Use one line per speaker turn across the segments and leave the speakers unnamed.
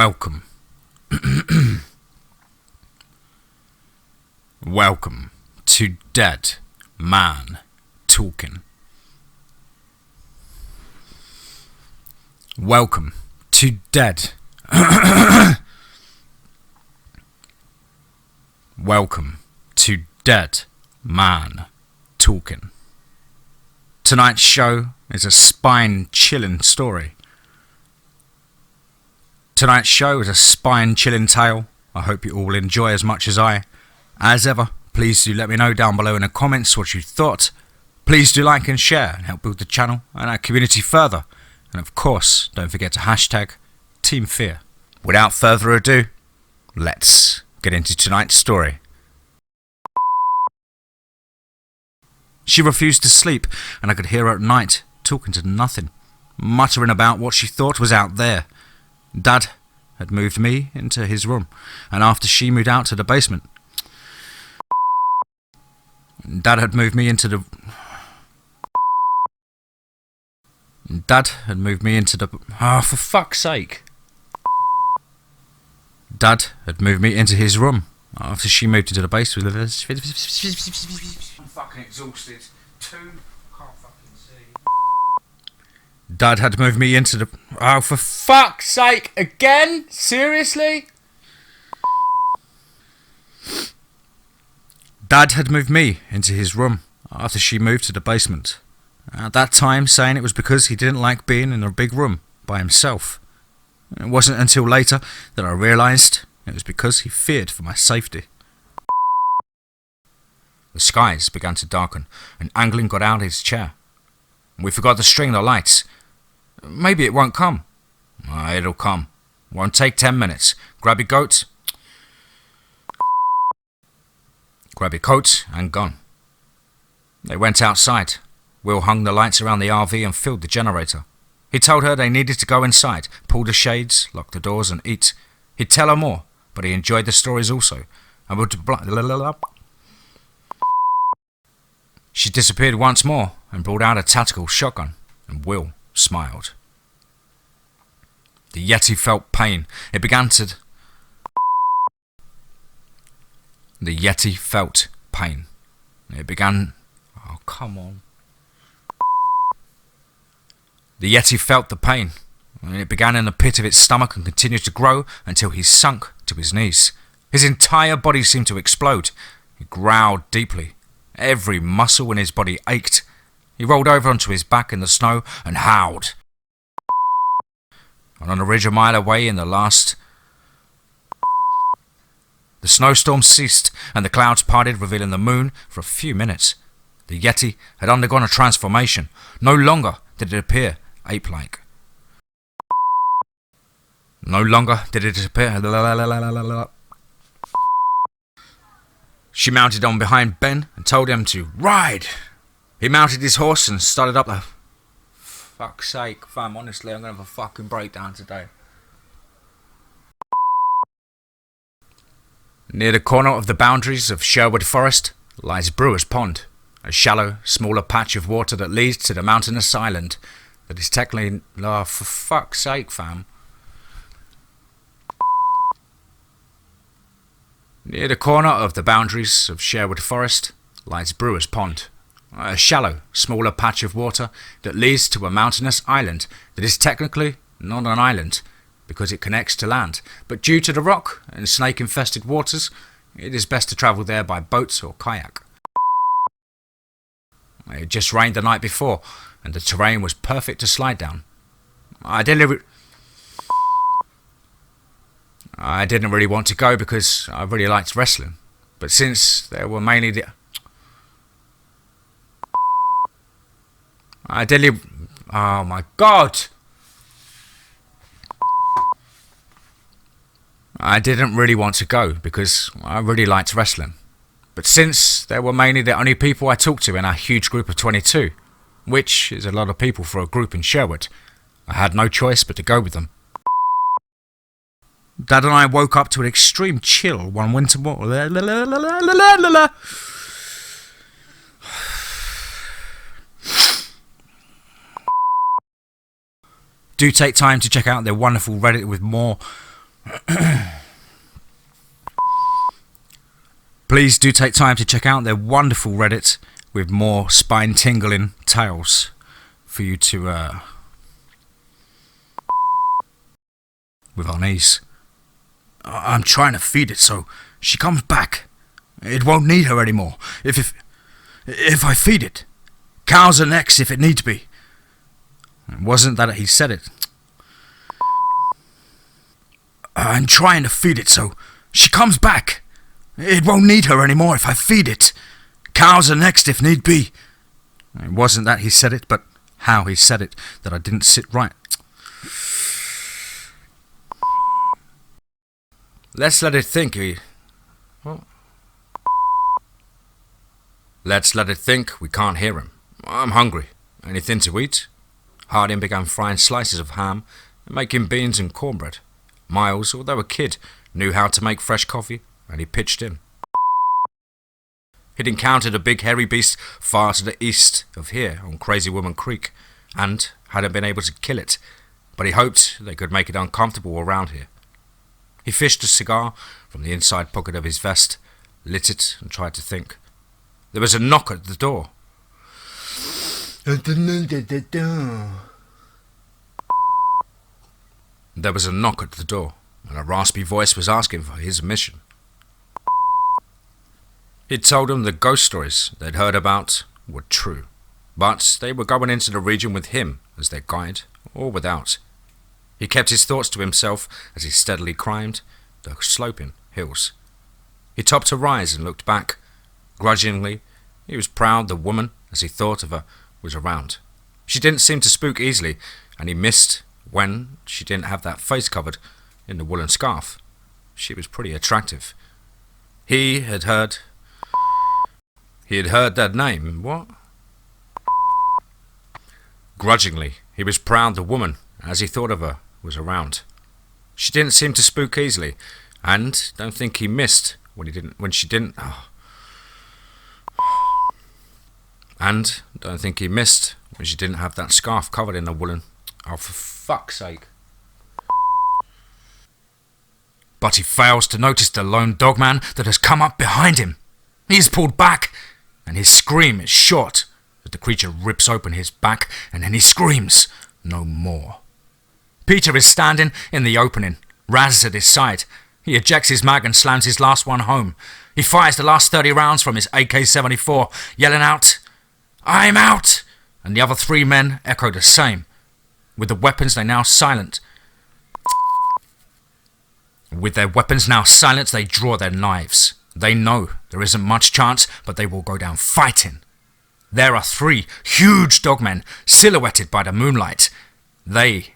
Welcome. Welcome to Dead Man Talking. Welcome to Dead. Welcome to Dead Man Talking. Tonight's show is a spine-chilling story. Tonight's show is a spine-chilling tale. I hope you all enjoy as much as I. As ever, please do let me know down below in the comments what you thought. Please do like and share and help build the channel and our community further. And of course, don't forget to hashtag TeamFEAR. Without further ado, let's get into tonight's story. She refused to sleep, and I could hear her at night talking to nothing, muttering about what she thought was out there. Dad had moved me into his room, and after she moved out to the basement, Dad had moved me into the oh, for fuck's sake. Dad had moved me into his room after she moved into the basement. I'm fucking exhausted. Can't fucking see. Dad had moved me into the... Oh, for fuck's sake! Again? Seriously? Dad had moved me into his room after she moved to the basement. At that time, saying it was because he didn't like being in a big room by himself. It wasn't until later that I realised it was because he feared for my safety. The skies began to darken, and Anglin got out of his chair. We forgot to string the lights. Maybe it won't come. It'll come. Won't take 10 minutes. Grab your coat. Grab your coat and gun. They went outside. Will hung the lights around the RV and filled the generator. He told her they needed to go inside, pull the shades, lock the doors and eat. He'd tell her more, but he enjoyed the stories also. And would... She disappeared once more and brought out a tactical shotgun, and Will smiled. The Yeti felt pain. The Yeti felt pain. It began... Oh, come on. The Yeti felt the pain. It began in the pit of its stomach and continued to grow until he sunk to his knees. His entire body seemed to explode. He growled deeply. Every muscle in his body ached. He rolled over onto his back in the snow and howled. And on a ridge a mile away the snowstorm ceased and the clouds parted, revealing the moon for a few minutes. The Yeti had undergone a transformation. No longer did it appear ape-like. No longer did it appear... She mounted on behind Ben and told him to ride. He mounted his horse and started up the... Fuck's sake, fam, honestly, I'm going to have a fucking breakdown today. Near the corner of the boundaries of Sherwood Forest lies Brewer's Pond, a shallow, smaller patch of water that leads to the mountainous island that is technically... Oh, for fuck's sake, fam. Near the corner of the boundaries of Sherwood Forest lies Brewer's Pond, a shallow, smaller patch of water that leads to a mountainous island that is technically not an island because it connects to land, but due to the rock and snake-infested waters, it is best to travel there by boat or kayak. It just rained the night before, and the terrain was perfect to slide down. I didn't really want to go because I really liked wrestling, but since there were mainly the... Oh my god! I didn't really want to go because I really liked wrestling, but since they were mainly the only people I talked to in our huge group of 22, which is a lot of people for a group in Sherwood, I had no choice but to go with them. Dad and I woke up to an extreme chill one winter morning. Do take time to check out their wonderful Reddit with more Please do take time to check out their wonderful Reddit with more spine-tingling tales for you to, with our knees. I'm trying to feed it so she comes back. It won't need her anymore. If I feed it. Cows are next if it needs be. It wasn't that he said it. I'm trying to feed it so she comes back. It won't need her anymore if I feed it. Cows are next if need be. It wasn't that he said it, but how he said it that I didn't sit right. Let's let it think. Let's let it think we can't hear him. I'm hungry. Anything to eat? Harding began frying slices of ham and making beans and cornbread. Miles, although a kid, knew how to make fresh coffee, and he pitched in. He'd encountered a big hairy beast far to the east of here on Crazy Woman Creek, and hadn't been able to kill it, but he hoped they could make it uncomfortable around here. He fished a cigar from the inside pocket of his vest, lit it, and tried to think. There was a knock at the door. There was a knock at the door, and a raspy voice was asking for his admission. He'd told them the ghost stories they'd heard about were true, but they were going into the region with him as their guide, or without. He kept his thoughts to himself as he steadily climbed the sloping hills. He topped a rise and looked back. Grudgingly, he was proud the woman, as he thought of her, was around. She didn't seem to spook easily, and he missed when she didn't have that face covered in the woolen scarf. She was pretty attractive. He had heard that name. What? Grudgingly, he was proud the woman, as he thought of her, was around. She didn't seem to spook easily, and don't think he missed when she didn't. And don't think he missed when she didn't have that scarf covered in a woolen. Oh, for fuck's sake. But he fails to notice the lone dogman that has come up behind him. He is pulled back, and his scream is short as the creature rips open his back, and then he screams no more. Peter is standing in the opening, Raz at his side. He ejects his mag and slams his last one home. He fires the last 30 rounds from his AK-74, yelling out, "I'm out!" And the other 3 men echo the same. With their weapons now silent, they draw their knives. They know there isn't much chance, but they will go down fighting. There are 3 huge dogmen silhouetted by the moonlight. Then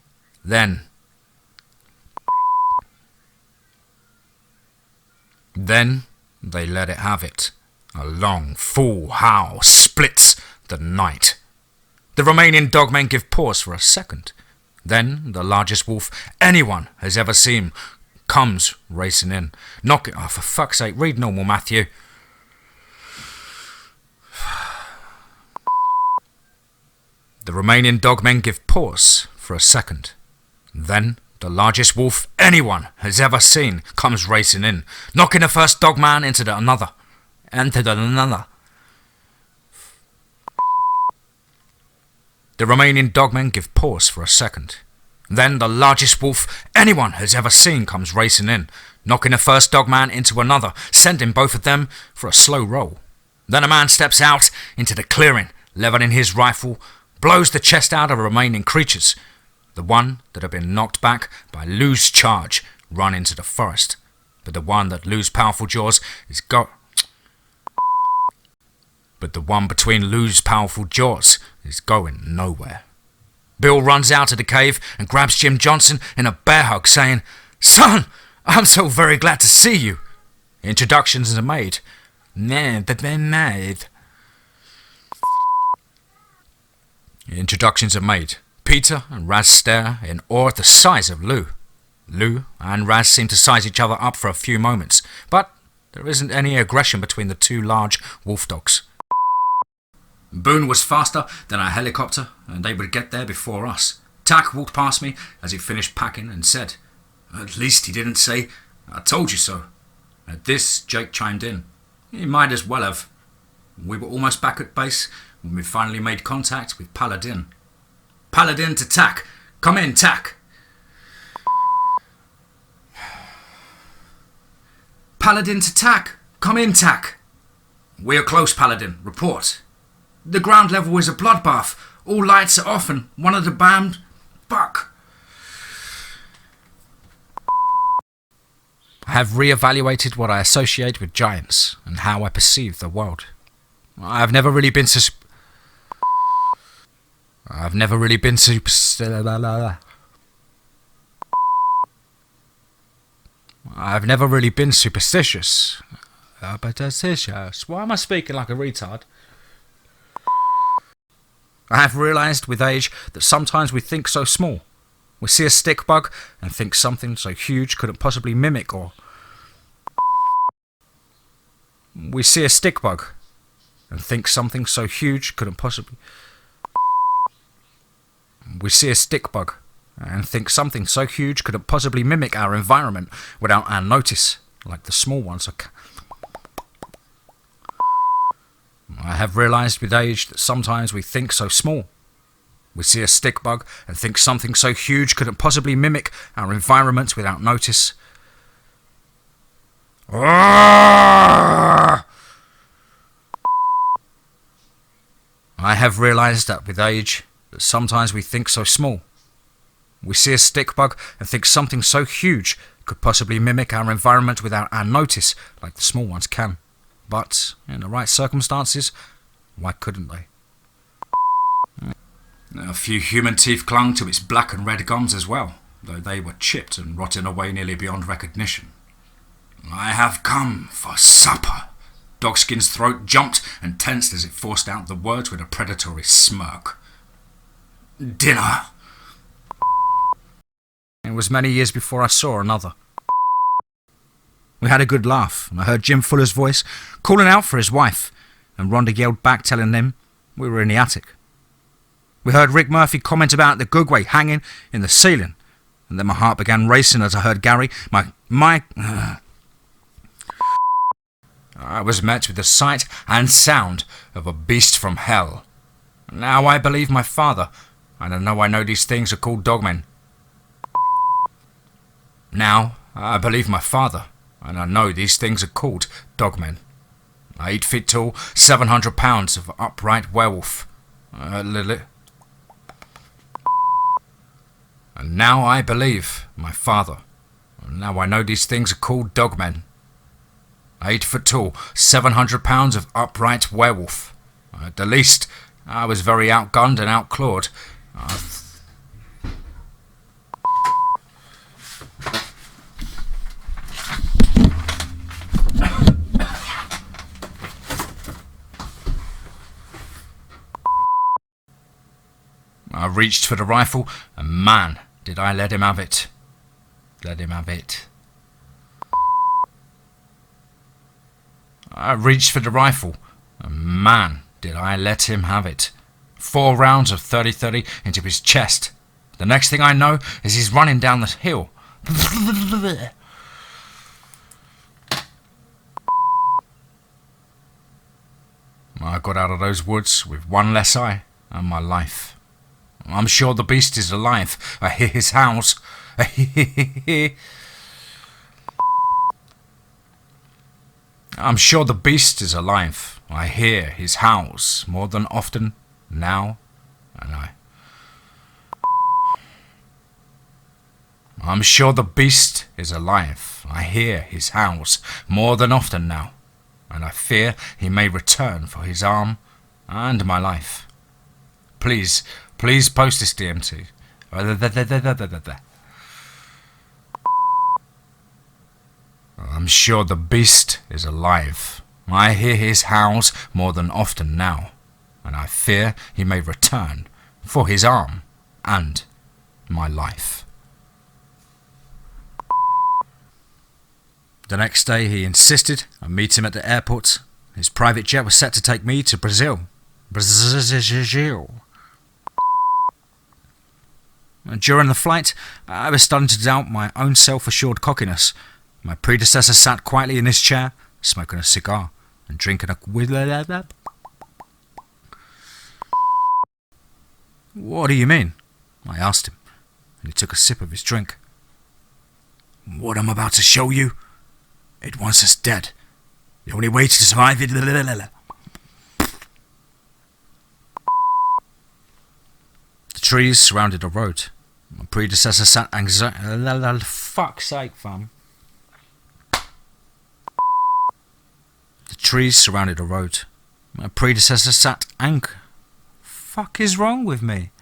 they let it have it. A long, full howl splits the night. The remaining dogmen give pause for a second. Then the largest wolf anyone has ever seen comes racing in. Knock it off, for fuck's sake, read normal, Matthew. The remaining dogmen give pause for a second. Then the largest wolf anyone has ever seen comes racing in, knocking the first dogman into another. The remaining dogmen give pause for a second. Then the largest wolf anyone has ever seen comes racing in, knocking the first dogman into another, sending both of them for a slow roll. Then a man steps out into the clearing, leveling his rifle, blows the chest out of the remaining creatures. The one that had been knocked back by Lou's charge run into the forest, but the one that Lou's powerful jaws is But the one between Lou's powerful jaws is going nowhere. Bill runs out of the cave and grabs Jim Johnson in a bear hug, saying, "Son, I'm so very glad to see you." Introductions are made. Introductions are made. Peter and Raz stare in awe at the size of Lou. Lou and Raz seem to size each other up for a few moments, but there isn't any aggression between the 2 large wolf dogs. Boone was faster than a helicopter, and they would get there before us. Tack walked past me as he finished packing and said, At least he didn't say, "I told you so." At this, Jake chimed in. He might as well have. We were almost back at base when we finally made contact with Paladin. "Paladin to TAC! Come in, TAC!" "Paladin to TAC! Come in, TAC!" "We are close, Paladin. Report." "The ground level is a bloodbath. All lights are off and one of the band... Fuck." I have re-evaluated what I associate with giants and how I perceive the world. I've never really been superstitious. Why am I speaking like a retard? I have realised with age that sometimes we think so small. We see a stick bug and think something so huge couldn't possibly mimic or... We see a stick bug and think something so huge couldn't possibly... We see a stick bug and think something so huge couldn't possibly mimic our environment without our notice, like the small ones are... I have realised with age that sometimes we think so small. We see a stick bug and think something so huge couldn't possibly mimic our environment without notice. I have realised that with age that sometimes we think so small. We see a stick bug and think something so huge could possibly mimic our environment without our notice, like the small ones can. But in the right circumstances, why couldn't they? A few human teeth clung to its black and red gums as well, though they were chipped and rotting away nearly beyond recognition. "I have come for supper." Dogskin's throat jumped and tensed as it forced out the words with a predatory smirk. "Dinner." It was many years before I saw another. We had a good laugh, and I heard Jim Fuller's voice calling out for his wife, and Rhonda yelled back telling them we were in the attic. We heard Rick Murphy comment about the Gugway hanging in the ceiling, and then my heart began racing as I heard Gary, I was met with the sight and sound of a beast from hell. Now I believe my father, and I know these things are called dogmen. Now I believe my father, and I know these things are called dogmen. 8 feet tall, 700 pounds of upright werewolf. And now I believe my father. And now I know these things are called dogmen. 8 foot tall, 700 pounds of upright werewolf. At the least, I was very outgunned and outclawed. I reached for the rifle, and man, did I let him have it. Let him have it. I reached for the rifle, and man, did I let him have it. 4 rounds of 30-30 into his chest. The next thing I know is he's running down the hill. I got out of those woods with one less eye and my life. I'm sure the beast is alive. I hear his howls. I'm sure the beast is alive. I hear his howls more than often now, and I'm sure the beast is alive. I hear his howls more than often now, and I fear he may return for his arm and my life. Please post this DMT. I'm sure the beast is alive. I hear his howls more than often now, and I fear he may return for his arm and my life. The next day he insisted I meet him at the airport. His private jet was set to take me to Brazil. During the flight, I was starting to doubt my own self-assured cockiness. My predecessor sat quietly in his chair, smoking a cigar and drinking a... What do you mean? I asked him, and he took a sip of his drink. What I'm about to show you, it wants us dead. The only way to survive it... The trees surrounded the road. My predecessor sat fuck's sake, fam. The trees surrounded the road. My predecessor sat Fuck is wrong with me?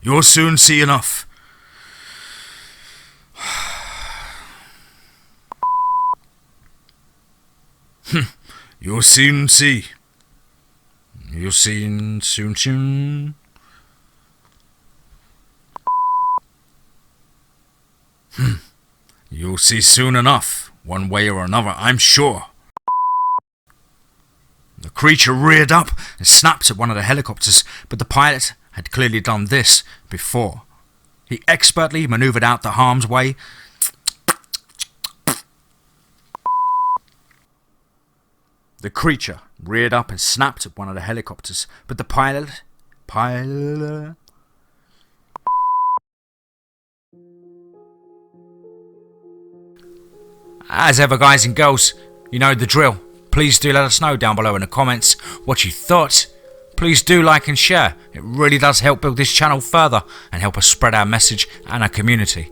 You'll soon see enough. You'll soon see. You'll see soon. You'll see soon enough, one way or another, I'm sure. The creature reared up and snapped at one of the helicopters, but the pilot had clearly done this before. He expertly manoeuvred out the harm's way. The creature reared up and snapped at one of the helicopters, but the pilot... As ever, guys and girls, you know the drill. Please do let us know down below in the comments what you thought. Please do like and share. It really does help build this channel further and help us spread our message and our community.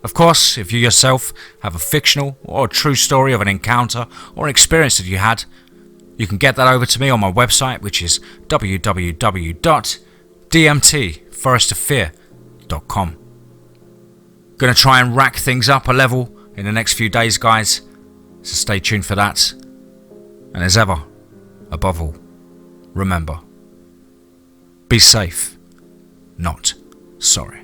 Of course, if you yourself have a fictional or a true story of an encounter or an experience that you had, you can get that over to me on my website, which is www.dmtforesterfear.com. Gonna try and rack things up a level in the next few days, guys, so stay tuned for that. And as ever, above all, remember, be safe, not sorry.